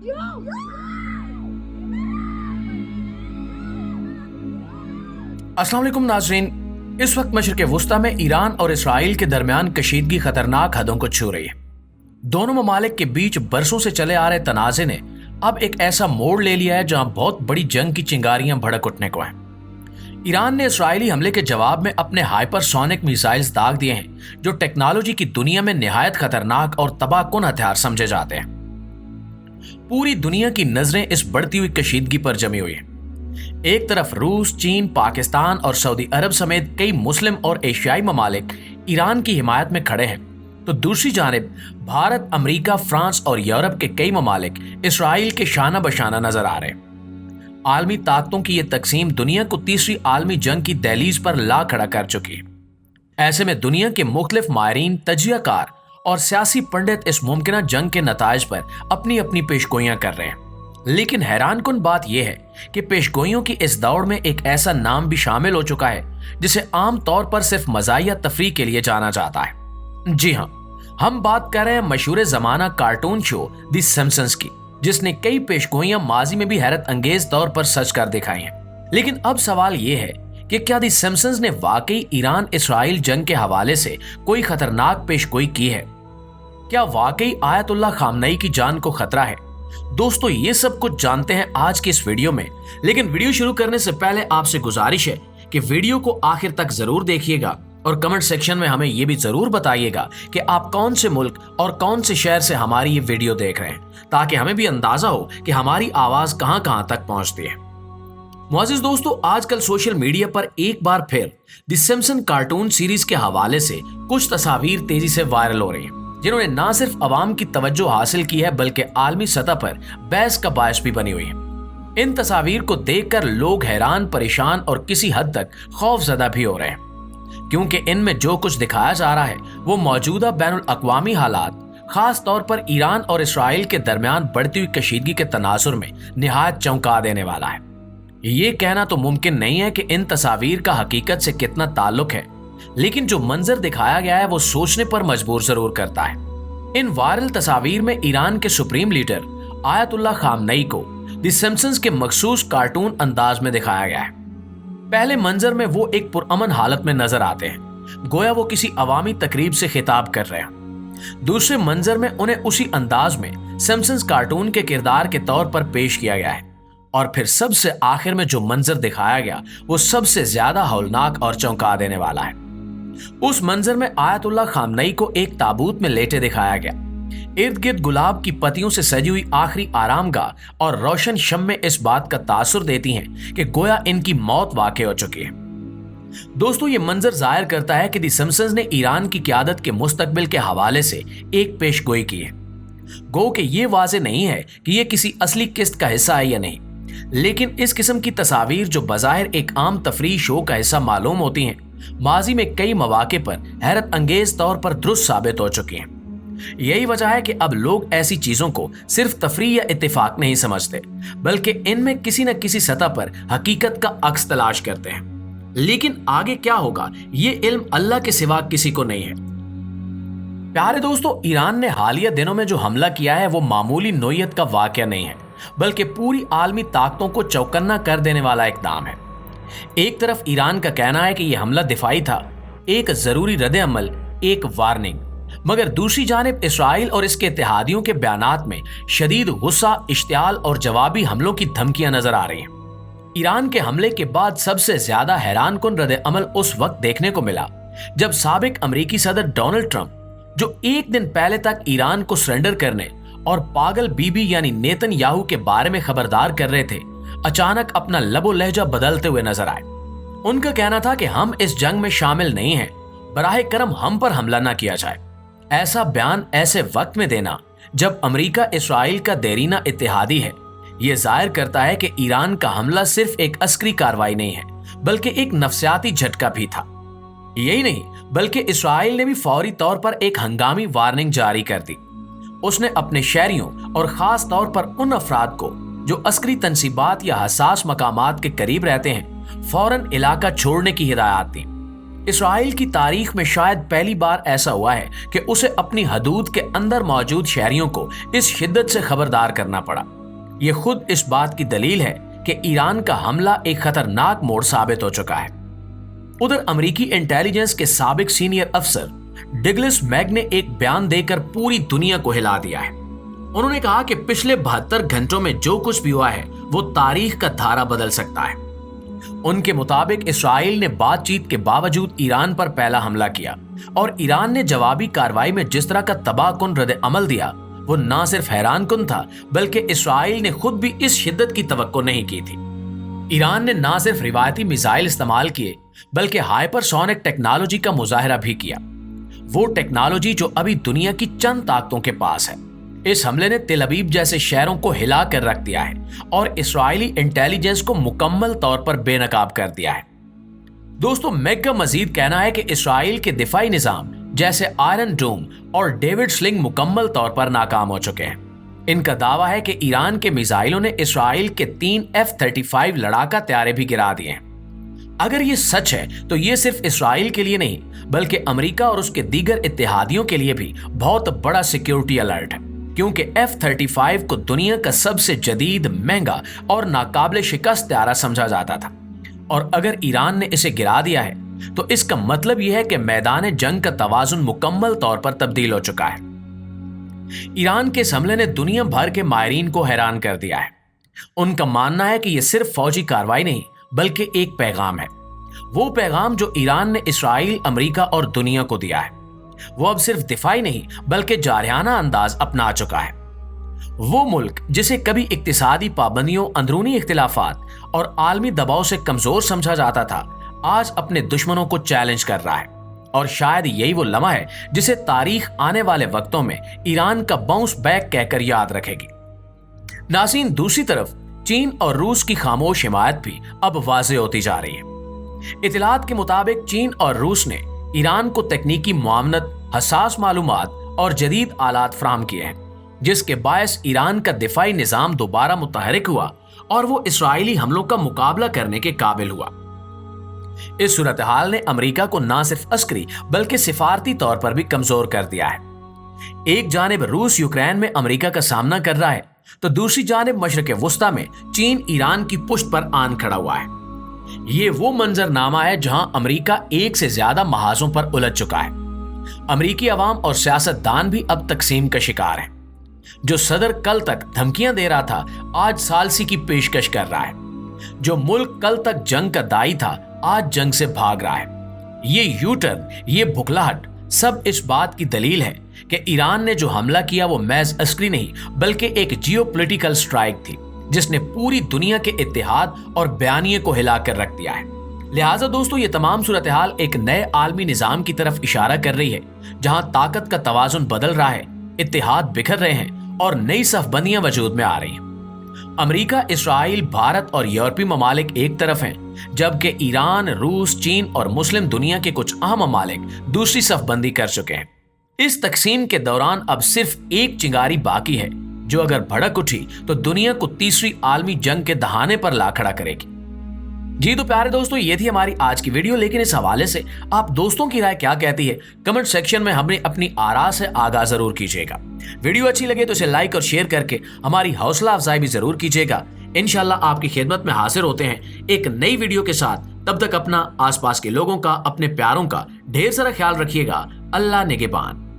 अस्सलाम वालेकुम नाज़रीन, इस वक्त मशरिक़ वुस्ता में ईरान और इसराइल के दरमियान कशीदगी खतरनाक हदों को छू रही है। दोनों ममालिक के बीच बरसों से चले आ रहे तनाज़े ने अब एक ऐसा मोड़ ले लिया है जहां बहुत बड़ी जंग की चिंगारियां भड़क उठने को हैं। ईरान ने इसराइली हमले के जवाब में अपने हाइपरसोनिक मिसाइल्स दाग दिए हैं, जो टेक्नोलॉजी की दुनिया में निहायत खतरनाक और तबाहकुन हथियार समझे जाते हैं। पूरी दुनिया की नजरें इस बढ़ती हुई कशीदगी पर जमी हुई है। एक तरफ रूस, चीन, पाकिस्तान और सऊदी अरब समेत कई मुस्लिम और एशियाई ममालिक ईरान की हिमायत में खड़े हैं, तो दूसरी जानिब भारत, अमेरिका, फ्रांस और यूरोप के कई ममालिक इसराइल के शाना बशाना नजर आ रहे हैं। आलमी ताकतों की यह तकसीम दुनिया को तीसरी आलमी जंग की दहलीज पर ला खड़ा कर चुकी है। ऐसे में दुनिया के मुख्तलिफ माहिरीन, तजियाकार और सियासी पंडित इस मुमकिना जंग के नताइज पर अपनी अपनी पेशगोइयां कर रहे हैं। लेकिन हैरानकुन बात यह है कि पेशगोइयों की इस दौड़ में एक ऐसा नाम भी शामिल हो चुका है जिसे आम तौर पर सिर्फ मज़ाहिया तफरीह के लिए जाना जाता है। जी हाँ, हम बात कर रहे हैं मशहूर जमाना कार्टून शो द सिम्पसंस की, जिसने कई पेशगोइयां माजी में भी हैरत अंगेज तौर पर सच कर दिखाई हैं। लेकिन अब सवाल यह है कि क्या द सिम्पसंस ने वाकई ईरान इसराइल जंग के हवाले से कोई खतरनाक पेशगोई की है? क्या वाकई आयतुल्लाह खामनई की जान को खतरा है? दोस्तों, ये सब कुछ जानते हैं आज की इस वीडियो में। लेकिन वीडियो शुरू करने से पहले आपसे गुजारिश है कि वीडियो को आखिर तक जरूर देखिएगा और कमेंट सेक्शन में हमें ये भी जरूर बताइएगा कि आप कौन से मुल्क और कौन से शहर से हमारी ये वीडियो देख रहे हैं, ताकि हमें भी अंदाजा हो कि हमारी आवाज कहां कहां तक पहुंचती है। मुअज़्ज़िज़ दोस्तों, आजकल सोशल मीडिया पर एक बार फिर द सिम्पसन कार्टून सीरीज के हवाले से कुछ तस्वीर तेजी से वायरल हो रही हैं, जिन्होंने न सिर्फ अवाम की तवज्जो हासिल की है बल्कि आलमी सतह पर बहस का बायस भी बनी हुई है। इन तस्वीर को देखकर लोग हैरान, परेशान और किसी हद तक खौफजदा भी हो रहे हैं, क्योंकि इनमें जो कुछ दिखाया जा रहा है वो मौजूदा बैनुल अक़वामी हालात, खास तौर पर ईरान और इसराइल के दरमियान बढ़ती हुई कशीदगी के तनासुर में निहायत चौंका देने वाला है। ये कहना तो मुमकिन नहीं है कि इन तस्वीर का हकीकत से कितना ताल्लुक है, लेकिन जो मंजर दिखाया गया है वो सोचने पर मजबूर जरूर करता है। इन वायरल तस्वीर में ईरान के सुप्रीम लीडर आयतुल्लाह खामनई को द सिम्पसंस के मखसूस कार्टून अंदाज में दिखाया गया है। पहले मंजर में वो एक पुरअमन हालत में नजर आते हैं, गोया वो किसी अवामी तकरीब से खिताब कर रहे हैं। दूसरे मंजर में उन्हें उसी अंदाज में सिम्पसंस कार्टून के किरदार के तौर पर पेश किया गया है। और फिर सबसे आखिर में जो मंजर दिखाया गया वो सबसे ज्यादा हौलनाक और चौंका देने वाला है। उस मंजर में आयतुल्लाह खामनई को एक ताबूत में लेटे दिखाया गया। इर्द गिर्द गुलाब की पत्तियों से सजी हुई आखिरी आरामगाह और रोशन शम्में इस बात का तासुर देती हैं कि गोया इनकी मौत वाक़ई हो चुकी है। दोस्तों, ये मंजर जाहिर करता है कि द सिम्पसंस ने ईरान की क़यादत के मुस्तकबिल के हवाले से एक पेशगोई की है। गो कि ये वाज़ेह नहीं है कि ये किसी असली किस्त का हिस्सा है या नहीं, लेकिन इस किस्म की तस्वीर जो बज़ाहिर एक आम तफरीह शो का हिस्सा मालूम होती हैं, माजी में कई मौके पर हैरत अंगेज तौर पर दुरुस्त साबित हो चुकी हैं। यही वजह है कि अब लोग ऐसी चीजों को सिर्फ तफरीह या इत्तेफाक नहीं समझते, बल्कि इनमें किसी न किसी सतह पर हकीकत का अक्स तलाश करते हैं। लेकिन आगे क्या होगा ये इल्म अल्लाह के सिवा किसी को नहीं है। प्यारे दोस्तों, ईरान ने हालिया दिनों में जो हमला किया है वो मामूली नोयत का वाकया नहीं है, बल्कि पूरी आलमी ताकतों को चौकन्ना कर देने वाला इक़दाम है। एक तरफ ईरान का कहना है कि यह हमला दिफाई था, एक जरूरी रद्द-ए-अमल, एक वार्निंग, मगर दूसरी जानिब इसराइल और इसके इत्तेहादियों के बयानात में शदीद गुस्सा, इश्तियाल और जवाबी हमलों की धमकियां नजर आ रही हैं। ईरान के हमले के बाद सबसे ज्यादा हैरानकुन रद्द-ए-अमल उस वक्त देखने को मिला जब साबिक अमेरिकी सदर डोनाल्ड ट्रंप, जो एक दिन पहले तक ईरान को सरेंडर करने और पागल बीबी यानी नेतन्याहू के बारे में खबरदार कर रहे थे, अचानक अपना लबो लहजा बदलते हुए नजर आए। उनका कहना था कि हम इस जंग में शामिल नहीं हैं, बराहे करम हम पर हमला ना किया जाए। ऐसा बयान ऐसे वक्त में देना जब अमेरिका इसराइल का देरीना इत्तेहादी है, यह जाहिर करता है कि ईरान का हमला सिर्फ एक अस्करी कार्रवाई नहीं है, बल्कि एक नफ्सियाती झटका भी था। यही नहीं, बल्कि इसराइल ने भी फौरी तौर पर एक हंगामी वार्निंग जारी कर दी। उसने अपने शहरियों और खास तौर पर उन अफराद को जो अस्करी तनसीबात या हसास मकामात के करीब रहते हैं, फौरन इलाका छोड़ने की हिदायत दी। اسرائیل کی تاریخ میں شاید پہلی بار ایسا ہوا ہے کہ اسے اپنی حدود کے اندر موجود شہریوں کو اس شدت سے خبردار کرنا پڑا۔ یہ خود اس بات کی دلیل ہے کہ ایران کا حملہ ایک خطرناک موڑ ثابت ہو چکا ہے۔ ادھر امریکی انٹیلیجنس کے سابق سینئر افسر ڈگلس میگ نے ایک بیان دے کر پوری دنیا کو ہلا دیا ہے۔ انہوں نے کہا کہ پچھلے 72 گھنٹوں میں جو کچھ بھی ہوا ہے وہ تاریخ کا دھارا بدل سکتا ہے۔ ان کے مطابق اسرائیل نے بات چیت کے باوجود ایران پر پہلا حملہ کیا، اور ایران نے جوابی کارروائی میں جس طرح کا تباہ کن رد عمل دیا وہ نہ صرف حیران کن تھا بلکہ اسرائیل نے خود بھی اس شدت کی توقع نہیں کی تھی۔ ایران نے نہ صرف روایتی میزائل استعمال کیے بلکہ ہائپر سونک ٹیکنالوجی کا مظاہرہ بھی کیا، وہ ٹیکنالوجی جو ابھی دنیا کی چند طاقتوں کے پاس ہے۔ اس حملے نے تل ابیب جیسے شہروں کو ہلا کر رکھ دیا ہے اور اسرائیلی انٹیلیجنس کو مکمل طور پر بے نقاب کر دیا ہے۔ دوستو، میگ کا مزید کہنا ہے کہ اسرائیل کے دفاعی نظام جیسے آئرن ڈوم اور ڈیوڈ سلنگ مکمل طور پر ناکام ہو چکے ہیں۔ ان کا دعویٰ ہے کہ ایران کے میزائلوں نے اسرائیل کے 3 F-35 لڑاکا طیارے بھی گرا دیے ہیں۔ اگر یہ سچ ہے تو یہ صرف اسرائیل کے لیے نہیں بلکہ امریکہ اور اس کے دیگر اتحادیوں کے لیے بھی بہت بڑا سیکیورٹی الرٹ ہے، کیونکہ F-35 کو دنیا کا سب سے جدید، مہنگا اور ناقابل شکست طیارہ سمجھا جاتا تھا، اور اگر ایران نے اسے گرا دیا ہے تو اس کا مطلب یہ ہے کہ میدان جنگ کا توازن مکمل طور پر تبدیل ہو چکا ہے۔ ایران کے اس حملے نے دنیا بھر کے ماہرین کو حیران کر دیا ہے۔ ان کا ماننا ہے کہ یہ صرف فوجی کارروائی نہیں بلکہ ایک پیغام ہے، وہ پیغام جو ایران نے اسرائیل، امریکہ اور دنیا کو دیا ہے۔ وہ اب صرف دفاعی نہیں بلکہ جارحانہ انداز اپنا چکا ہے۔ وہ ملک جسے کبھی اقتصادی پابندیوں، اندرونی اختلافات اور عالمی دباؤ سے کمزور سمجھا جاتا تھا، آج اپنے دشمنوں کو چیلنج کر رہا ہے، اور شاید یہی وہ لمحہ ہے جسے تاریخ آنے والے وقتوں میں ایران کا باؤنس بیک کہہ کر یاد رکھے گی۔ ناظرین، دوسری طرف چین اور روس کی خاموش حمایت بھی اب واضح ہوتی جا رہی ہے۔ اطلاعات کے مطابق چین اور روس نے ایران کو تکنیکی معاونت، حساس معلومات اور جدید آلات فراہم کیے ہیں، جس کے باعث ایران کا دفاعی نظام دوبارہ متحرک ہوا اور وہ اسرائیلی حملوں کا مقابلہ کرنے کے قابل ہوا۔ اس صورتحال نے امریکہ کو نہ صرف عسکری بلکہ سفارتی طور پر بھی کمزور کر دیا ہے۔ ایک جانب روس یوکرین میں امریکہ کا سامنا کر رہا ہے تو دوسری جانب مشرق وسطیٰ میں چین ایران کی پشت پر آن کھڑا ہوا ہے۔ یہ وہ منظرنامہ ہے جہاں امریکہ ایک سے زیادہ محاذوں پر الجھ چکا ہے۔ امریکی عوام اور سیاستدان بھی اب تقسیم کا شکار ہیں۔ جو صدر کل تک دھمکیاں دے رہا تھا آج ثالثی کی پیشکش کر رہا ہے۔ جو ملک کل تک جنگ کا دائی تھا آج جنگ سے بھاگ رہا ہے۔ یہ یو ٹرن، یہ بھکلاہٹ سب اس بات کی دلیل ہے کہ ایران نے جو حملہ کیا وہ محض عسکری نہیں بلکہ ایک جیو پولیٹیکل سٹرائک تھی جس نے پوری دنیا کے اتحاد اور بیانیے کو ہلا کر رکھ دیا ہے۔ لہٰذا دوستو، یہ تمام صورتحال ایک نئے عالمی نظام کی طرف اشارہ کر رہی ہے جہاں طاقت کا توازن بدل رہا ہے، اتحاد بکھر رہے ہیں اور نئی صف بندیاں وجود میں آ رہی ہیں۔ امریکہ، اسرائیل، بھارت اور یورپی ممالک ایک طرف ہیں، جبکہ ایران، روس، چین اور مسلم دنیا کے کچھ اہم ممالک دوسری صف بندی کر چکے ہیں۔ اس تقسیم کے دوران اب صرف ایک چنگاری باقی ہے جو اگر بھڑک اٹھی تو دنیا کو تیسری عالمی جنگ کے دہانے پر لا کھڑا کرے گی۔ جی تو پیارے دوستو، یہ تھی ہماری آج کی ویڈیو، لیکن اس حوالے سے آپ دوستوں کی رائے کیا کہتی ہے کمنٹ سیکشن میں ہمیں اپنی آراء سے آگاہ ضرور کیجیے گا۔ ویڈیو اچھی لگے تو اسے لائک اور شیئر کر کے ہماری حوصلہ افزائی بھی ضرور کیجیے گا۔ انشاءاللہ آپ کی خدمت میں حاضر ہوتے ہیں ایک نئی ویڈیو کے ساتھ۔ تب تک اپنا، آس پاس کے لوگوں کا، اپنے پیاروں کا ڈھیر سارا خیال رکھیے گا۔ اللہ نگہبان۔